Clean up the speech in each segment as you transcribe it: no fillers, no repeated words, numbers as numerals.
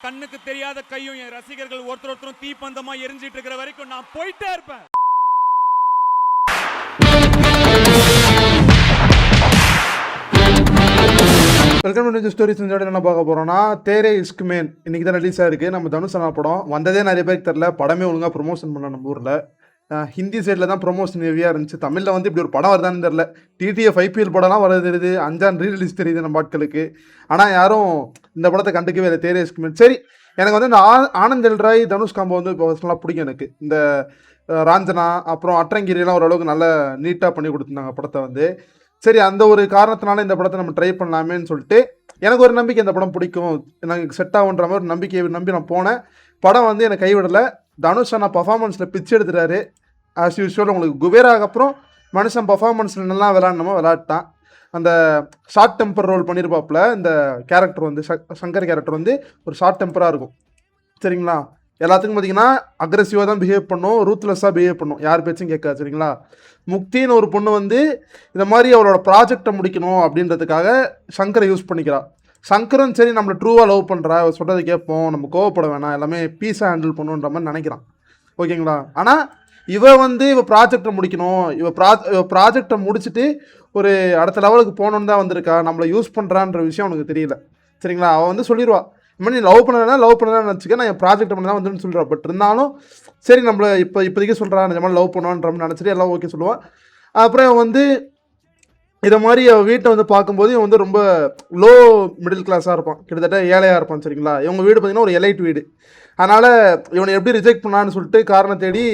கண்ணுக்கு தெரியாத கையும் என் ரசிகர்கள் ஒருத்தரும் தீப்பந்தமா எரிஞ்சிட்டு இருக்கிற வரைக்கும் நான் போயிட்டே இருப்பேன். Welcome to stories. இந்த என்ன பார்க்க போகிறோம்னா, தேரே இஸ்க் மேன் இன்றைக்கி தான் ரிலீஸ் ஆகிருக்கு. நம்ம தனுஷனா படம் வந்ததே நிறைய பேருக்கு தெரில. படமே ஒழுங்காக ப்ரொமோஷன் பண்ண நம்ம ஊரில் ஹிந்தி சைடில் தான் ப்ரொமோஷன் ஹெவியாக இருந்துச்சு. தமிழில் வந்து இப்படி ஒரு படம் வருதான்னு தெரில. டிடிஎஃப் ஐபிஎல் படம்லாம் வரது தெரியுது, 5 ரீ-ரிலீஸ் தெரியுது நம்ம ஆட்களுக்கு. ஆனால் யாரும் இந்த படத்தை கண்டுக்கவே இல்லை. தேரே இஸ்க் மேன் சரி, எனக்கு வந்து இந்த ஆனந்த் எல் ராய் தனுஷ் காம்போ வந்து இப்போ பர்சனலாக பிடிக்கும் எனக்கு. இந்த ராஞ்சனா அப்புறம் அட்ரங்கிரிலாம் ஓரளவுக்கு நல்லா நீட்டாக பண்ணி கொடுத்துருந்தாங்க படத்தை வந்து. சரி, அந்த ஒரு காரணத்தினால இந்த படத்தை நம்ம ட்ரை பண்ணலாமேன்னு சொல்லிட்டு எனக்கு ஒரு நம்பிக்கை, இந்த படம் பிடிக்கும், எனக்கு செட் ஆகுன்ற மாதிரி ஒரு நம்பிக்கையை நம்பி நான் போனேன். படம் வந்து எனக்கு கைவிடலை. தனுஷ் அண்ணா பர்ஃபார்மன்ஸில் பிச்சு எடுத்துட்டாரு. ஆஸ் யூஸ்வல் உங்களுக்கு குபேராக அப்புறம் மனுஷன் பர்ஃபார்மன்ஸில் நல்லா விளாட்ணுமோ விளாட்டான். அந்த ஷார்ட் டெம்பர் ரோல் பண்ணியிருப்பாப்புல இந்த கேரக்டர் வந்து சங்கர் கேரக்டர் வந்து ஒரு ஷார்ட் டெம்பராக இருக்கும். சரிங்களா, எல்லாத்துக்கும் பார்த்தீங்கன்னா அக்ரெசிவாக தான் பிஹேவ் பண்ணும், ரூத்லெஸ்ஸாக பிஹேவ் பண்ணும், யார் பேச்சும் கேட்காது. சரிங்களா, முக்தின்னு ஒரு பொண்ணு வந்து இந்த மாதிரி அவளோட ப்ராஜெக்டை முடிக்கணும் அப்படின்றதுக்காக சங்கரை யூஸ் பண்ணிக்கிறா. சங்கரும் சரி நம்மளை ட்ரூவாக லவ் பண்ணுறா, சொல்கிறத கேட்போம், நம்ம கோவப்பட வேணாம், எல்லாமே பீஸாக ஹேண்டில் பண்ணுன்ற மாதிரி நினைக்கிறான். ஓகேங்களா, ஆனால் இவ ப்ராஜெக்டை முடிக்கணும், இவ ப்ராஜெக்டை முடிச்சுட்டு ஒரு அடுத்த லெவலுக்கு போகணுன்னு தான் வந்திருக்கா. நம்மளை யூஸ் பண்ணுறான்ற விஷயம் அவனுக்கு தெரியல. சரிங்களா, அவள் வந்து சொல்லிடுவா, இந்த மாதிரி நீ லவ் பண்ணலாம் நினச்சிக்க, நான் என் ப்ராஜெக்ட் பண்ண தான் வந்துன்னு சொல்கிறேன். பட் இருந்தாலும் சரி, நம்மளை இப்போதைக்கு சொல்கிறா, இந்த மாதிரி லவ் பண்ணுவான்ற மாதிரி நினச்சிட்டு எல்லாம் ஓகே சொல்லுவான். அப்புறம் வந்து இதை மாதிரி அவள் வீட்டை வந்து பார்க்கும்போது இவன் வந்து ரொம்ப லோ மிடில் கிளாஸாக இருப்பான், கிட்டத்தட்ட ஏழையாக இருப்பான். சரிங்களா, இவங்க வீடு பார்த்திங்கன்னா ஒரு எலைட் வீடு. அதனால் இவனை எப்படி ரிஜெக்ட் பண்ணான்னு சொல்லிட்டு காரணம் தேடி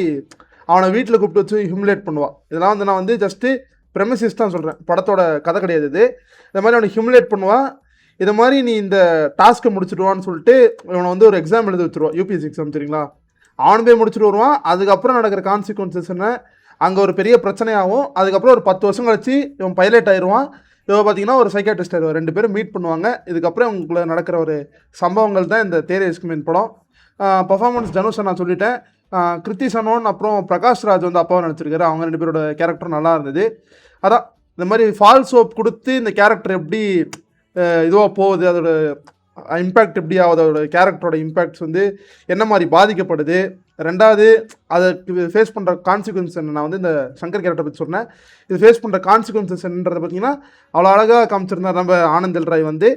அவனை வீட்டில் கூப்பிட்டு வச்சு ஹியூமிலேட் பண்ணுவான். இதெல்லாம் வந்து நான் வந்து ஜஸ்ட்டு ப்ரெமிசிஸ் தான் சொல்கிறேன், படத்தோட கதை கிடையாது இது. இந்த மாதிரி அவனை ஹியூமிலேட் பண்ணுவான். இதை மாதிரி நீ இந்த டாஸ்க்கை முடிச்சுடுவான்னு சொல்லிட்டு இவனை வந்து ஒரு எக்ஸாம் எழுத வச்சுருவான், யூபிஎஸ்சி எக்ஸாம். சரிங்களா, அவனு போய் முடிச்சுட்டு வருவான். அதுக்கப்புறம் நடக்கிற கான்சிக்வன்சஸ் என்ன, அங்கே ஒரு பெரிய பிரச்சனையாகும். அதுக்கப்புறம் ஒரு 10 வருஷம் கழிச்சு இவன் பைலட் ஆயிடுவான். இவன் பார்த்தீங்கன்னா ஒரு சைக்காட்ரிஸ்ட் ஆயிடுவான். 2 பேரும் மீட் பண்ணுவாங்க. இதுக்கப்புறம் இவங்களுக்குள்ள நடக்கிற ஒரு சம்பவங்கள் தான் இந்த தேரே இஸ்க் மேன் படம். பர்ஃபார்மன்ஸ் தனுஷை நான் சொல்லிட்டேன். கிருத்தி சனோன் அப்புறம் பிரகாஷ் ராஜ் வந்து அப்பாவை நினச்சிருக்காரு. அவங்க 2 பேரோட கேரக்டரும் நல்லா இருந்தது. அதான் இந்த மாதிரி ஃபால்ஸ் ஹோப் கொடுத்து இந்த கேரக்டர் எப்படி இதுவாக போகுது, அதோட இம்பேக்ட் எப்படி ஆகுது, அதோட கேரக்டரோட இம்பேக்ட்ஸ் வந்து என்ன மாதிரி பாதிக்கப்படுது, ரெண்டாவது அதுக்கு ஃபேஸ் பண்ணுற கான்சிக்வன்ஸ் என்ன. நான் வந்து இந்த சங்கர் கேரக்டரை பற்றி சொன்னேன். இது ஃபேஸ் பண்ணுற கான்சிக்வன்சஸ் என்னன்றதை பார்த்தீங்கன்னா அவ்வளோ அழகாக காமிச்சிருந்தார் நம்ம ஆனந்த் எல் ராய் வந்து.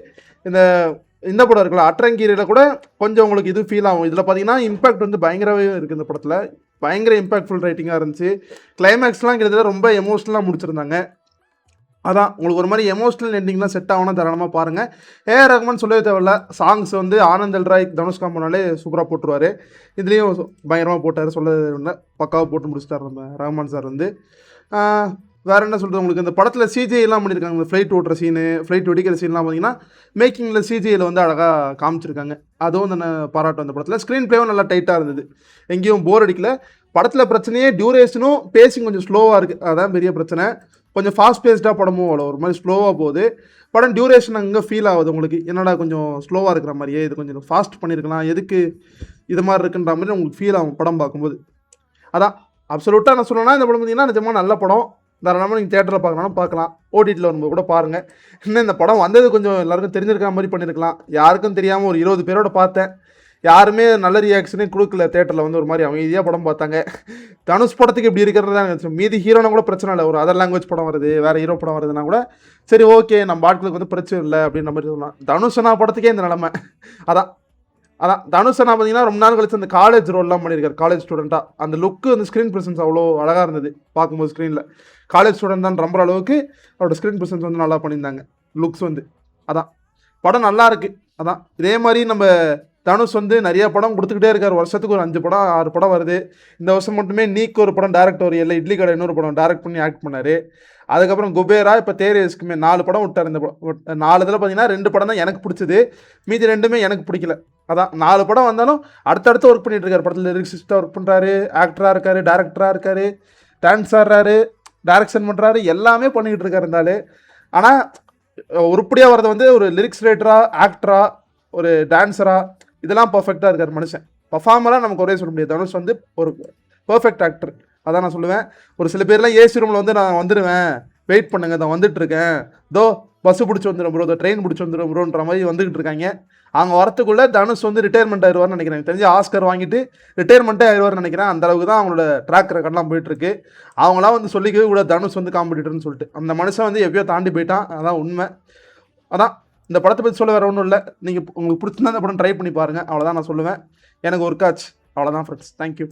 இந்த படம் இருக்குல்ல அட்ரங்கிரியில் கூட கொஞ்சம் உங்களுக்கு இது ஃபீல் ஆகும். இதில் பார்த்தீங்கன்னா இம்பேக்ட் வந்து பயங்கரவே இருக்குது. இந்த படத்தில் பயங்கர இம்பேக்ட்ஃபுல் ரைட்டிங்காக இருந்துச்சு. கிளைமேக்ஸ்லாம் கிட்டத்தட்ட ரொம்ப எமோஷ்னலாக முடிச்சிருந்தாங்க. அதான் உங்களுக்கு ஒரு மாதிரி எமோஷ்னல் எண்டிங்லாம் செட் ஆகணும், தாராளமாக பாருங்கள். ஏஆர் ரஹ்மான் சொல்லவே தேவையில்ல, சாங்ஸ் வந்து ஆனந்த் எல் ராய் தனுஷ் காம்போனாலே சூப்பராக போட்டுருவார். இதுலேயும் பயங்கரமாக போட்டார், சொல்ல பக்காவாக போட்டு முடிச்சிட்டார் நம்ம ரஹ்மான் சார் வந்து. வேறு என்ன சொல்கிறது, உங்களுக்கு இந்த படத்தில் சிஜிஐலாம் பண்ணியிருக்காங்க. இந்த ஃப்ளைட் ஓட்டுற சீனு, ஃப்ளைட் வெடிக்கிற சீன்லாம் பார்த்தீங்கன்னா மேக்கிங்கில் சிஜிஐயில் வந்து அழகாக காமிச்சிருக்காங்க. அதுவும் அந்த பாராட்டும் அந்த படத்தில். ஸ்க்ரீன் பிளேவும் நல்லா டைட்டாக இருந்தது, எங்கேயும் போர் அடிக்கல. படத்தில் பிரச்சனையே டியூரேஷனும் பேசிங் கொஞ்சம் ஸ்லோவாக இருக்குது, அதுதான் பெரிய பிரச்சனை. கொஞ்சம் ஃபாஸ்ட் பேஸ்டாக படமும் அவ்வளோ ஒரு மாதிரி ஸ்லோவாக போகுது. படம் டியூரேஷன் அங்கே ஃபீல் ஆகுது உங்களுக்கு, என்னடா கொஞ்சம் ஸ்லோவாக இருக்கிற மாதிரியே, இது கொஞ்சம் ஃபாஸ்ட் பண்ணியிருக்கலாம், எதுக்கு இது மாதிரி இருக்குன்ற மாதிரி உங்களுக்கு ஃபீல் ஆகும் படம் பார்க்கும்போது. அதான் அப்சல்யூட்டாக நான் சொல்லணும்னா இந்த படம் பார்த்தீங்கன்னா நிஜமாக நல்ல படம். தாராளமாக நீங்கள் தேட்டரில் பார்க்கணும், பார்க்கலாம். ஓடிடியில் வரும்போது கூட பாருங்கள். இன்னும் இந்த படம் வந்தது கொஞ்சம் எல்லாருக்கும் தெரிஞ்சிருக்கிற மாதிரி பண்ணியிருக்கலாம். யாருக்கும் தெரியாமல் ஒரு 20 பேரோட பார்த்தேன். யாருமே நல்ல ரியாக்ஷனே கொடுக்கல. தேட்டரில் வந்து ஒரு மாதிரி அமைதியாக படம் பார்த்தாங்க. தனுஷ் படத்துக்கு இப்படி இருக்கிறது தான். மீதி ஹீரோனா கூட பிரச்சனை இல்லை, ஒரு அதர் லாங்குவேஜ் படம் வருது, வேறு ஹீரோ படம் வருதுன்னா கூட சரி ஓகே, நம்ம ஆட்களுக்கு வந்து பிரச்சனை இல்லை அப்படின்ற மாதிரி சொல்லலாம். தனுஷனா படத்துக்கே இந்த நிலமை. அதான் தனுஷனா பார்த்தீங்கன்னா ரொம்ப நாள் கழிச்சு அந்த காலேஜ் ரோல்லாம் பண்ணியிருக்காரு, காலேஜ் ஸ்டூடெண்ட்டாக. அந்த லுக்கு அந்த ஸ்க்ரீன் ப்ரெசன்ஸ் அவ்வளோ அழகாக இருந்தது பார்க்கும்போது. ஸ்க்ரீனில் காலேஜ் ஸ்டூடெண்ட் தான் நம்புற அளவுக்கு அவரோட ஸ்க்ரீன் ப்ரெசன்ஸ் வந்து நல்லா பண்ணியிருந்தாங்க, லுக்ஸ் வந்து. அதான் படம் நல்லா இருக்குது. அதான் இதே மாதிரி நம்ம தனுஷ் வந்து நிறைய படம் கொடுத்துக்கிட்டே இருக்கார். வருஷத்துக்கு ஒரு 5 படம் 6 படம் வருது. இந்த வருஷம் மட்டுமே நீக்கு ஒரு படம் டேரக்ட், ஒரு இல்லை இட்லி கடை இன்னொரு படம் டேரக்ட் பண்ணி ஆக்ட் பண்ணார். அதுக்கப்புறம் குபேரா, இப்போ தேரே இஸ்க் மேன் 4 படம் விட்டார். இந்த 4 இதில் பார்த்தீங்கன்னா 2 படம் தான் எனக்கு பிடிச்சது, மீதி 2மே எனக்கு பிடிக்கல. அதான் 4 படம் வந்தாலும் அடுத்தடுத்து ஒர்க் பண்ணிட்டு இருக்காரு. படத்தில் லிரிக்ஸிஸ்டாக ஒர்க் பண்ணுறாரு, ஆக்டராக இருக்கார், டேரக்டராக இருக்கார், டான்ஸ் ஆடுறாரு, டைரக்ஷன் பண்ணுறாரு, எல்லாமே பண்ணிக்கிட்டு இருக்காரு இருந்தாலும். ஆனால் உருப்படியாக வரது வந்து ஒரு லிரிக்ஸ் ரைட்டராக, ஆக்டராக, ஒரு டான்ஸராக, இதெல்லாம் பர்ஃபெக்டாக இருக்கார் மனுஷன். பர்ஃபார்மராக நமக்கு ஒரே சொல்ல முடியாது. தனுஷ் வந்து ஒரு பர்ஃபெக்ட் ஆக்டர், அதான் நான் சொல்லுவேன். ஒரு சில பேர்லாம் ஏசி ரூமில் வந்து நான் வந்துடுவேன், வெயிட் பண்ணுங்க, நான் வந்துட்டுருக்கேன், தோ பஸ்ஸு பிடிச்சி வந்துடும் ப்ரோ, ட்ரெயின் பிடிச்சி வந்துடும் ப்ரோன்ற மாதிரி வந்துக்கிட்டு இருக்காங்க. அவங்க வரத்துக்குள்ளே தனுஷ் வந்து ரிட்டையர்மெண்ட் ஆயிடுவார்னு நினைக்கிறேன். எனக்கு தெரிஞ்சு ஆஸ்கர் வாங்கிட்டு ரிட்டையர்மெண்ட்டே ஆயிடுவார்னு நினைக்கிறேன். அந்த அளவுக்கு தான் அவங்களோட ட்ராக் ரெக்கார்ட்லாம் போயிட்டுருக்கு. அவங்களாம் வந்து சொல்லிக்கவே கூட தனுஷ் வந்து காம்படிட்டர்னு சொல்லிட்டு. அந்த மனுஷன் வந்து எப்பயோ தாண்டி போயிட்டான். அதான் உண்மை. அதான் இந்த படத்தை பற்றி சொல்ல வேறு ஒன்றும் இல்லை. நீங்கள் உங்களுக்கு பிடிச்சிருந்தா இந்த படம் ட்ரை பண்ணி பாருங்கள். அவ்வளோதான் நான் சொல்லுவேன். எனக்கு ஒர்க் ஆச்சு. அவ்வளோதான் ஃப்ரெண்ட்ஸ். தேங்க்யூ.